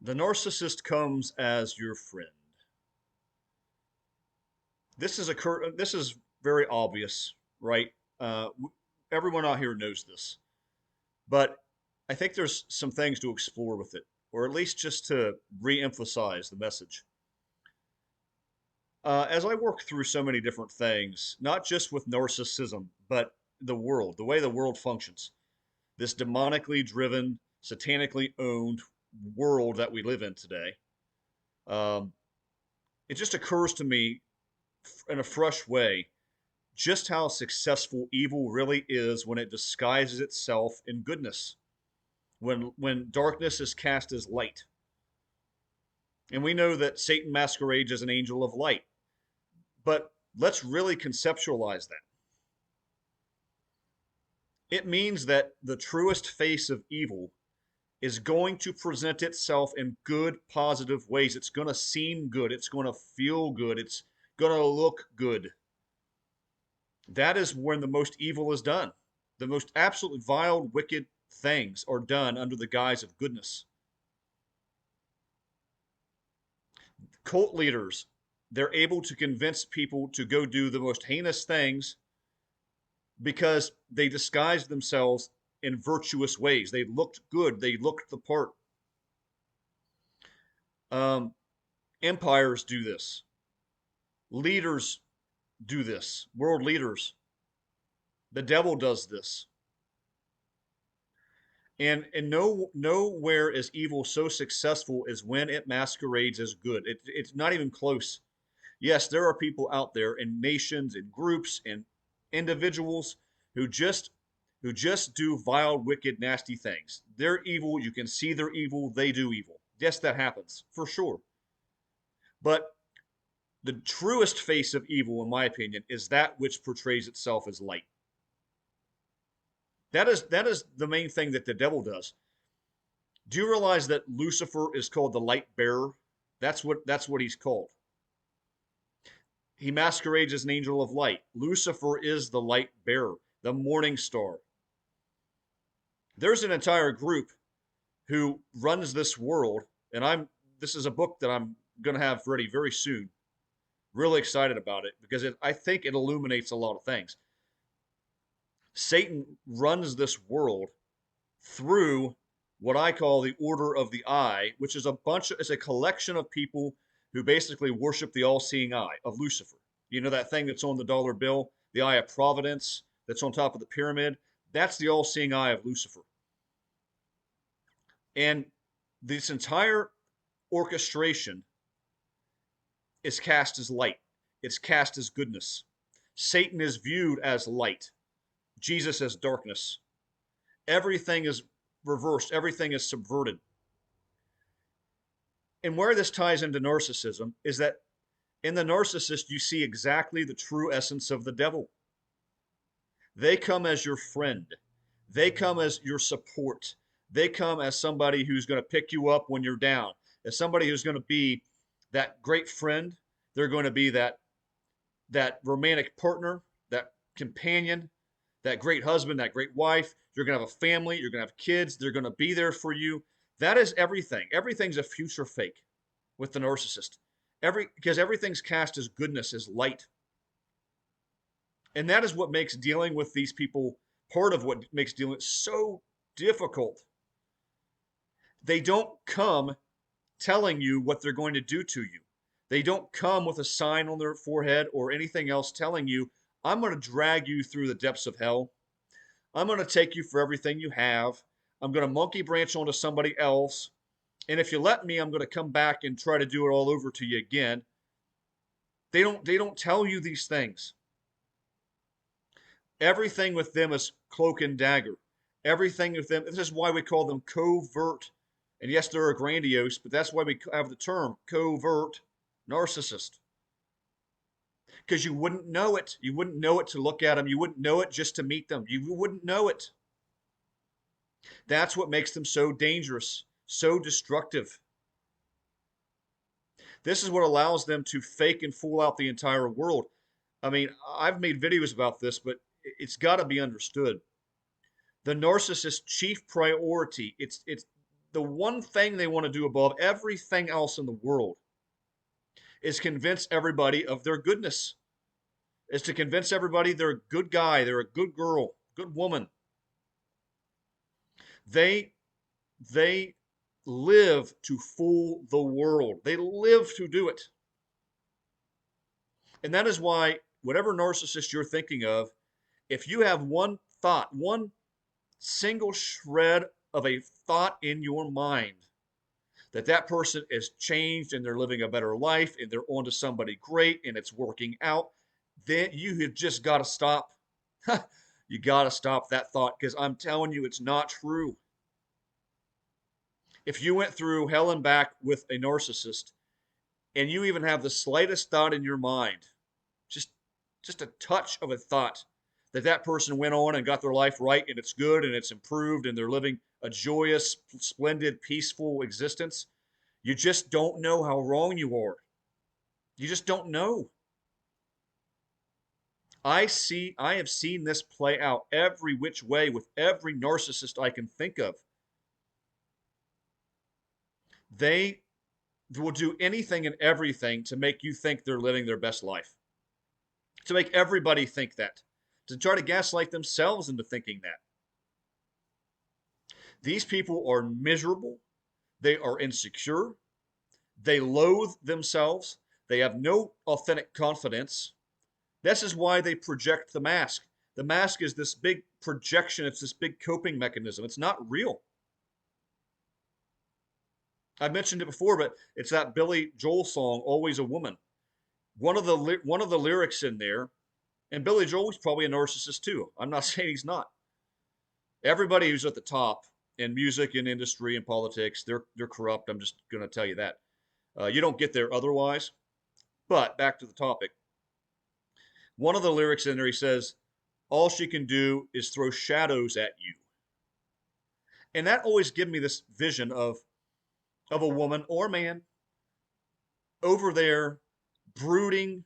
The narcissist comes as your friend. This is very obvious, right? Uh, Everyone out here knows this, but I think there's some things to explore with it, or at least just to re-emphasize the message. As I work through so many different things, not just with narcissism, but the world, the way the world functions, this demonically driven, satanically owned world that we live in today, um, it just occurs to me in a fresh way just how successful evil really is when it disguises itself in goodness, when darkness is cast as light. And we know that Satan masquerades as an angel of light. But let's really conceptualize that. It means that the truest face of evil is going to present itself in good, positive ways. It's going to seem good. It's going to feel good. It's going to look good. That is when the most evil is done. The most absolutely vile, wicked things are done under the guise of goodness. Cult leaders, they're able to convince people to go do the most heinous things because they disguised themselves in virtuous ways. They looked good, they looked the part. Um, Empires do this, leaders do this, world leaders. The devil does this. And nowhere is evil so successful as when it masquerades as good. It's not even close. Yes, there are people out there in nations and groups and individuals who just do vile, wicked, nasty things. They're evil. You can see they're evil. They do evil. Yes, that happens for sure. But the truest face of evil, in my opinion, is that which portrays itself as light. That is the main thing that the devil does. Do you realize that Lucifer is called the light bearer? That's what he's called. He masquerades as an angel of light. Lucifer is the light bearer, the morning star. There's an entire group who runs this world, and this is a book that I'm going to have ready very soon. Really excited about it because I think it illuminates a lot of things. Satan runs this world through what I call the Order of the Eye, which is it's a collection of people who basically worship the all-seeing eye of Lucifer. You know that thing that's on the dollar bill, the Eye of Providence that's on top of the pyramid? That's the all-seeing eye of Lucifer. And this entire orchestration is cast as light. It's cast as goodness. Satan is viewed as light. Jesus as darkness. Everything is reversed. Everything is subverted. And where this ties into narcissism is that in the narcissist, you see exactly the true essence of the devil. They come as your friend, they come as your support, they come as somebody who's going to pick you up when you're down, as somebody who's going to be that great friend. They're going to be that romantic partner, that companion, that great husband, that great wife. You're going to have a family, you're going to have kids, they're going to be there for you. That is everything. Everything's a future fake with the narcissist. Because everything's cast as goodness, as light. And that is what makes dealing with these people, part of what makes dealing so difficult. They don't come telling you what they're going to do to you. They don't come with a sign on their forehead or anything else telling you, I'm going to drag you through the depths of hell. I'm going to take you for everything you have. I'm going to monkey branch onto somebody else. And if you let me, I'm going to come back and try to do it all over to you again. They don't tell you these things. Everything with them is cloak and dagger. Everything with them, this is why we call them covert. And yes, they're grandiose, but that's why we have the term covert narcissist. Because you wouldn't know it. You wouldn't know it to look at them. You wouldn't know it just to meet them. You wouldn't know it. That's what makes them so dangerous, so destructive. This is what allows them to fake and fool out the entire world. I mean, I've made videos about this, but it's got to be understood. The narcissist's chief priority, it's the one thing they want to do above everything else in the world is convince everybody of their goodness, is to convince everybody they're a good guy, they're a good girl, good woman. They they live to fool the world. They live to do it. And that is why whatever narcissist you're thinking of, if you have one thought, one single shred of a thought in your mind that that person is changed and they're living a better life and they're on to somebody great and it's working out, then you have just got to stop. You got to stop that thought, because I'm telling you, it's not true. If you went through hell and back with a narcissist and you even have the slightest thought in your mind, just just a touch of a thought that that person went on and got their life right and it's good and it's improved and they're living a joyous, splendid, peaceful existence, you just don't know how wrong you are. You just don't know. I have seen this play out every which way with every narcissist I can think of. They will do anything and everything to make you think they're living their best life, to make everybody think that, to try to gaslight themselves into thinking that. These people are miserable. They are insecure. They loathe themselves. They have no authentic confidence. This is why they project the mask. The mask is this big projection. It's this big coping mechanism. It's not real. I've mentioned it before, but it's that Billy Joel song, "Always a Woman." One of the lyrics in there, and Billy Joel is probably a narcissist too. I'm not saying he's not. Everybody who's at the top in music and industry and politics, they're corrupt. I'm just going to tell you that. You don't get there otherwise. But back to the topic. One of the lyrics in there, he says, "All she can do is throw shadows at you." And that always gives me this vision of a woman or man over there, brooding,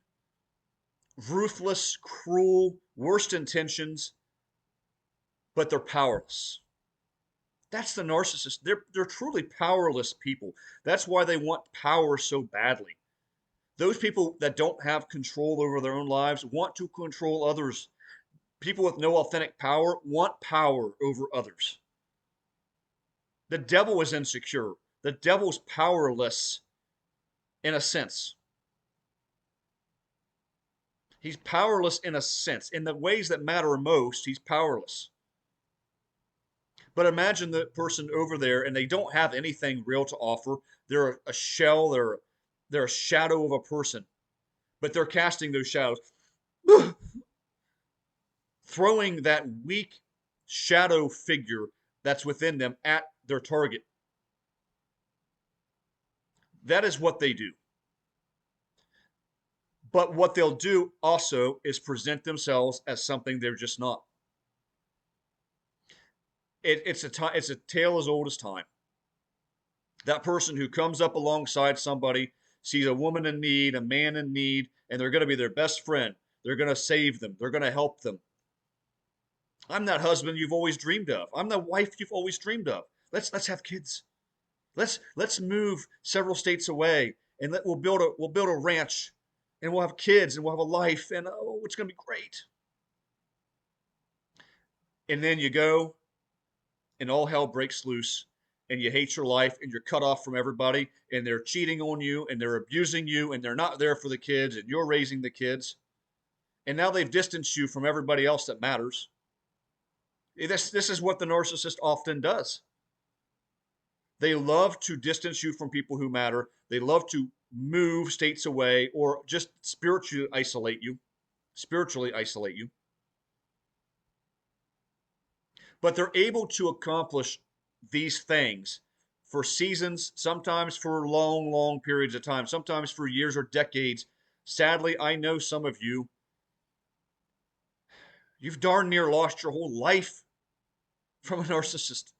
ruthless, cruel, worst intentions, but they're powerless. That's the narcissist. They're truly powerless people. That's why they want power so badly. Those people that don't have control over their own lives want to control others. People with no authentic power want power over others. The devil is insecure. The devil's powerless in a sense. He's powerless in a sense. In the ways that matter most, he's powerless. But imagine the person over there and they don't have anything real to offer. They're a shell, they're a shadow of a person. But they're casting those shadows, throwing that weak shadow figure that's within them at their target. That is what they do. But what they'll do also is present themselves as something they're just not. It's a tale as old as time. That person who comes up alongside somebody, sees a woman in need, a man in need, and they're going to be their best friend. They're going to save them. They're going to help them. I'm that husband you've always dreamed of. I'm the wife you've always dreamed of. Let's have kids. Let's move several states away and we'll build a ranch and we'll have kids and we'll have a life and oh, it's going to be great. And then you go and all hell breaks loose and you hate your life and you're cut off from everybody and they're cheating on you and they're abusing you and they're not there for the kids and you're raising the kids. And now they've distanced you from everybody else that matters. This is what the narcissist often does. They love to distance you from people who matter. They love to move states away or just spiritually isolate you. Spiritually isolate you. But they're able to accomplish these things for seasons, sometimes for long, long periods of time, sometimes for years or decades. Sadly, I know some of you, you've darn near lost your whole life from a narcissist.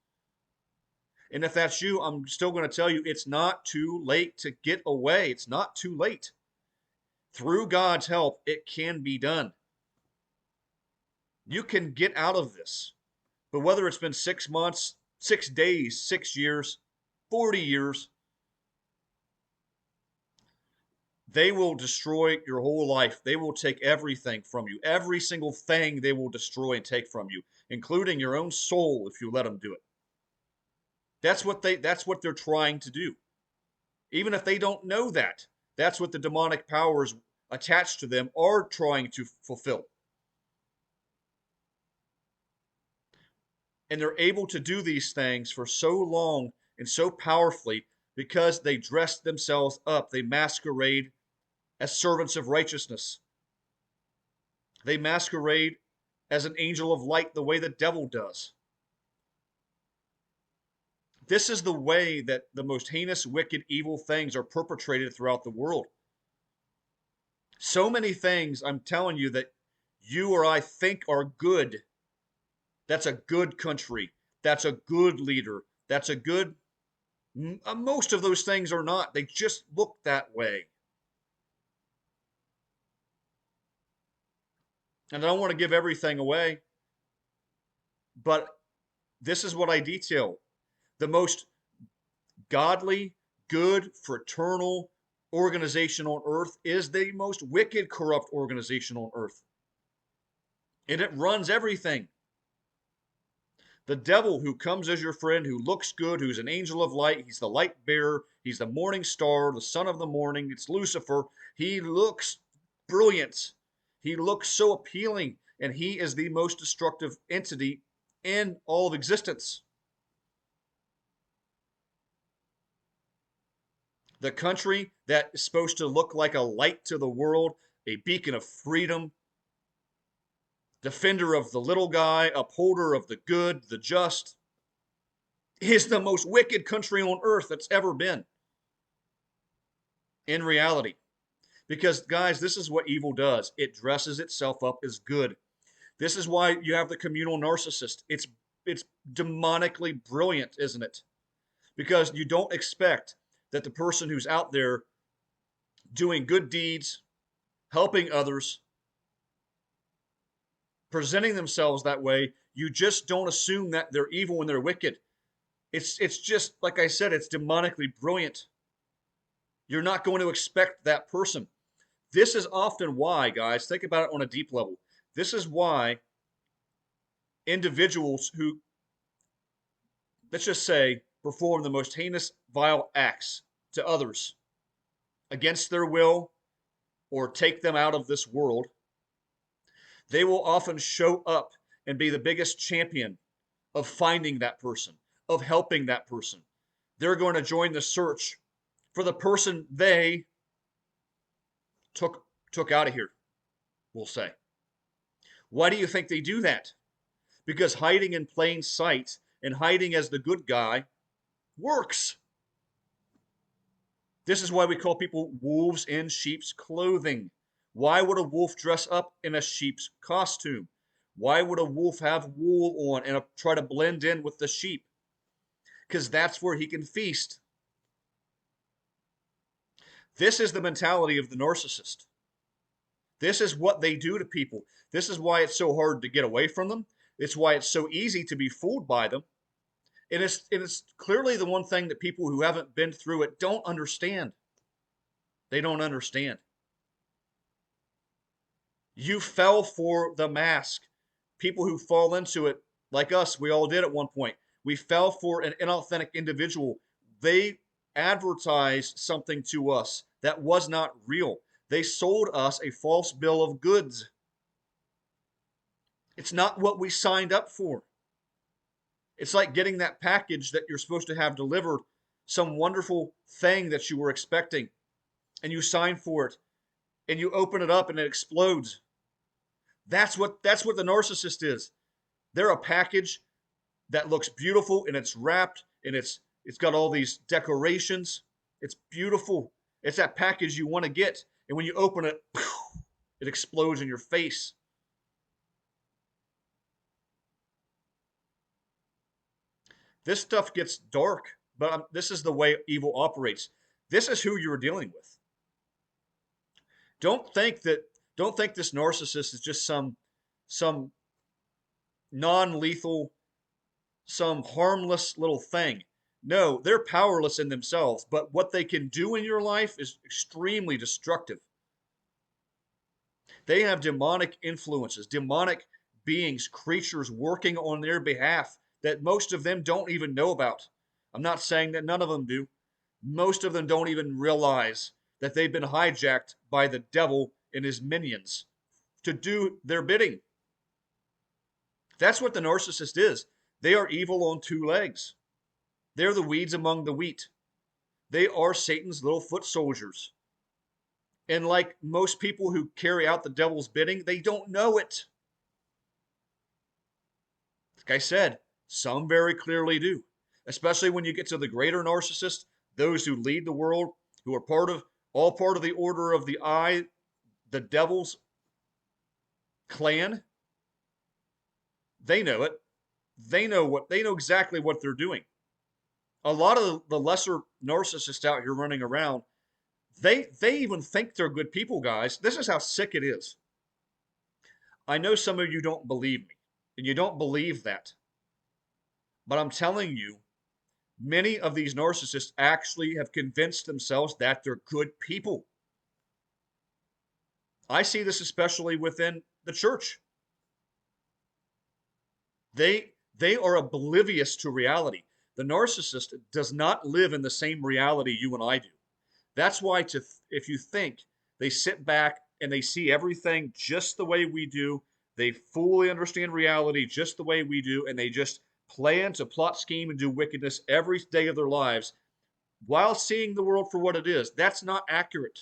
And if that's you, I'm still going to tell you it's not too late to get away. It's not too late. Through God's help, it can be done. You can get out of this. But whether it's been 6 months, 6 days, 6 years, 40 years, they will destroy your whole life. They will take everything from you. Every single thing they will destroy and take from you, including your own soul if you let them do it. That's what they're trying to do. Even if they don't know that, that's what the demonic powers attached to them are trying to fulfill. And they're able to do these things for so long and so powerfully because they dress themselves up. They masquerade as servants of righteousness. They masquerade as an angel of light the way the devil does. This is the way that the most heinous, wicked, evil things are perpetrated throughout the world. So many things, I'm telling you, that you or I think are good. That's a good country. That's a good leader. That's a good. Most of those things are not. They just look that way. And I don't want to give everything away, but this is what I detail. The most godly, good, fraternal organization on earth is the most wicked, corrupt organization on earth. And it runs everything. The devil, who comes as your friend, who looks good, who's an angel of light, he's the light bearer, he's the morning star, the son of the morning, it's Lucifer. He looks brilliant. He looks so appealing, and he is the most destructive entity in all of existence. The country that is supposed to look like a light to the world, a beacon of freedom, defender of the little guy, upholder of the good, the just, is the most wicked country on earth that's ever been. In reality. Because, guys, this is what evil does. It dresses itself up as good. This is why you have the communal narcissist. It's demonically brilliant, isn't it? Because you don't expect that the person who's out there doing good deeds, helping others, presenting themselves that way, you just don't assume that they're evil and they're wicked. It's just, like I said, it's demonically brilliant. You're not going to expect that person. This is often why, guys, think about it on a deep level. This is why individuals who, let's just say, perform the most heinous, vile acts to others against their will or take them out of this world, they will often show up and be the biggest champion of finding that person, of helping that person. They're going to join the search for the person they took out of here, we'll say. Why do you think they do that? Because hiding in plain sight and hiding as the good guy works. This is why we call people wolves in sheep's clothing. Why would a wolf dress up in a sheep's costume? Why would a wolf have wool on and try to blend in with the sheep? Because that's where he can feast. This is the mentality of the narcissist. This is what they do to people. This is why it's so hard to get away from them. It's why it's so easy to be fooled by them. And it's clearly the one thing that people who haven't been through it don't understand. They don't understand. You fell for the mask. People who fall into it, like us, we all did at one point. We fell for an inauthentic individual. They advertised something to us that was not real. They sold us a false bill of goods. It's not what we signed up for. It's like getting that package that you're supposed to have delivered, some wonderful thing that you were expecting, and you sign for it, and you open it up and it explodes. That's what the narcissist is. They're a package that looks beautiful and it's wrapped and it's got all these decorations. It's beautiful. It's that package you want to get, and when you open it, it explodes in your face. This stuff gets dark, but this is the way evil operates. This is who you're dealing with. Don't think this narcissist is just some non-lethal, some harmless little thing. No, they're powerless in themselves, but what they can do in your life is extremely destructive. They have demonic influences, demonic beings, creatures working on their behalf that most of them don't even know about. I'm not saying that none of them do. Most of them don't even realize that they've been hijacked by the devil and his minions to do their bidding. That's what the narcissist is. They are evil on two legs. They're the weeds among the wheat. They are Satan's little foot soldiers. And like most people who carry out the devil's bidding, they don't know it. Like I said, some very clearly do. Especially when you get to the greater narcissist, those who lead the world, who are part of the order of the eye, the devil's clan. They know it. They know exactly what they're doing. A lot of the lesser narcissists out here running around, they even think they're good people, guys. This is how sick it is. I know some of you don't believe me, and you don't believe that. But I'm telling you, many of these narcissists actually have convinced themselves that they're good people. I see this especially within the church. They are oblivious to reality. The narcissist does not live in the same reality you and I do. That's why if you think they sit back and they see everything just the way we do, they fully understand reality just the way we do, and they just plan to plot, scheme, and do wickedness every day of their lives while seeing the world for what it is. That's not accurate.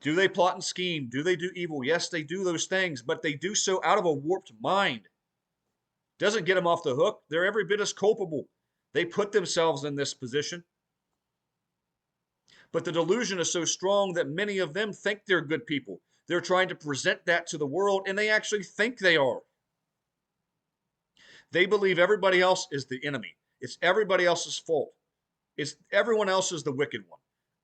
Do they plot and scheme? Do they do evil? Yes, they do those things, but they do so out of a warped mind. Doesn't get them off the hook. They're every bit as culpable. They put themselves in this position. But the delusion is so strong that many of them think they're good people. They're trying to present that to the world, and they actually think they are. They believe everybody else is the enemy. It's everybody else's fault. It's everyone else is the wicked one.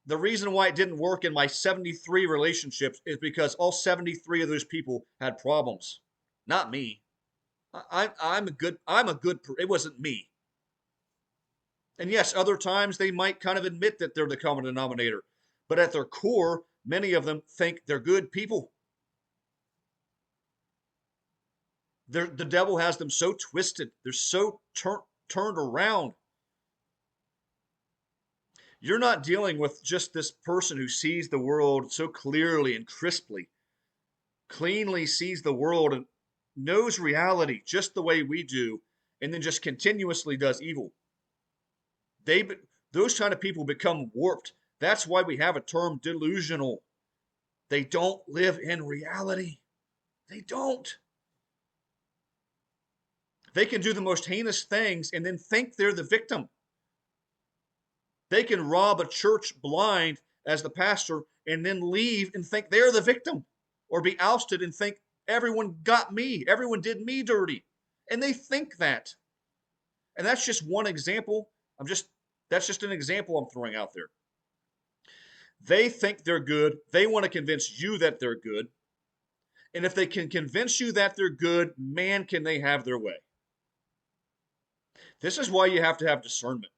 The reason why it didn't work in my 73 relationships is because all 73 of those people had problems. Not me. It wasn't me. And yes, other times they might kind of admit that they're the common denominator. But at their core, many of them think they're good people. The devil has them so twisted. They're so turned around. You're not dealing with just this person who sees the world so clearly and crisply, cleanly sees the world and knows reality just the way we do, and then just continuously does evil. Those kind of people become warped. That's why we have a term delusional. They don't live in reality. They don't. They can do the most heinous things and then think they're the victim. They can rob a church blind as the pastor and then leave and think they're the victim, or be ousted and think everyone got me, everyone did me dirty. And they think that. And that's just one example. That's just an example I'm throwing out there. They think they're good. They want to convince you that they're good. And if they can convince you that they're good, man, can they have their way. This is why you have to have discernment.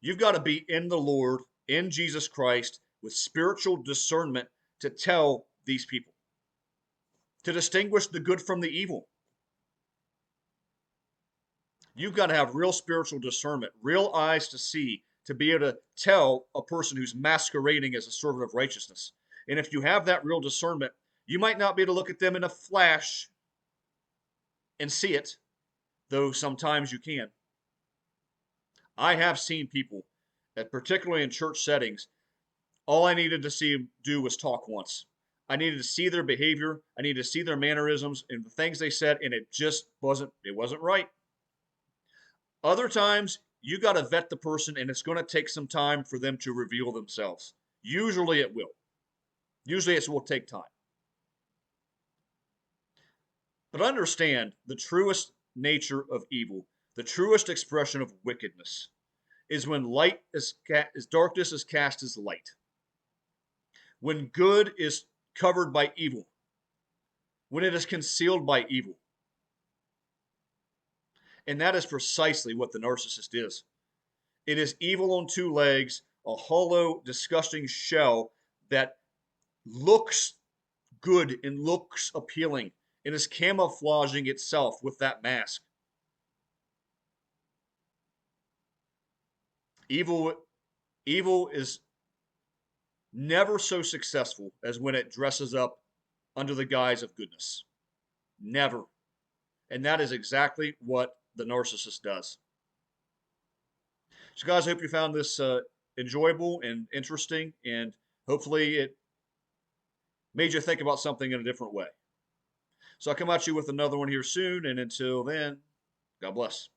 You've got to be in the Lord, in Jesus Christ, with spiritual discernment to tell these people, to distinguish the good from the evil. You've got to have real spiritual discernment, real eyes to see, to be able to tell a person who's masquerading as a servant of righteousness. And if you have that real discernment, you might not be able to look at them in a flash and see it, though sometimes you can. I have seen people, particularly in church settings, all I needed to see them do was talk once. I needed to see their behavior, I needed to see their mannerisms and the things they said, and it wasn't right. Other times, you got to vet the person, and it's going to take some time for them to reveal themselves. Usually it will. Usually it will take time. But understand the truest nature of evil, the truest expression of wickedness, is when darkness is cast as light. When good is covered by evil. When it is concealed by evil. And that is precisely what the narcissist is. It is evil on two legs, a hollow, disgusting shell that looks good and looks appealing and is camouflaging itself with that mask. Evil evil is never so successful as when it dresses up under the guise of goodness. Never. And that is exactly what the narcissist does. So, guys, I hope you found this enjoyable and interesting, and hopefully it made you think about something in a different way. So, I'll come at you with another one here soon, and until then, God bless.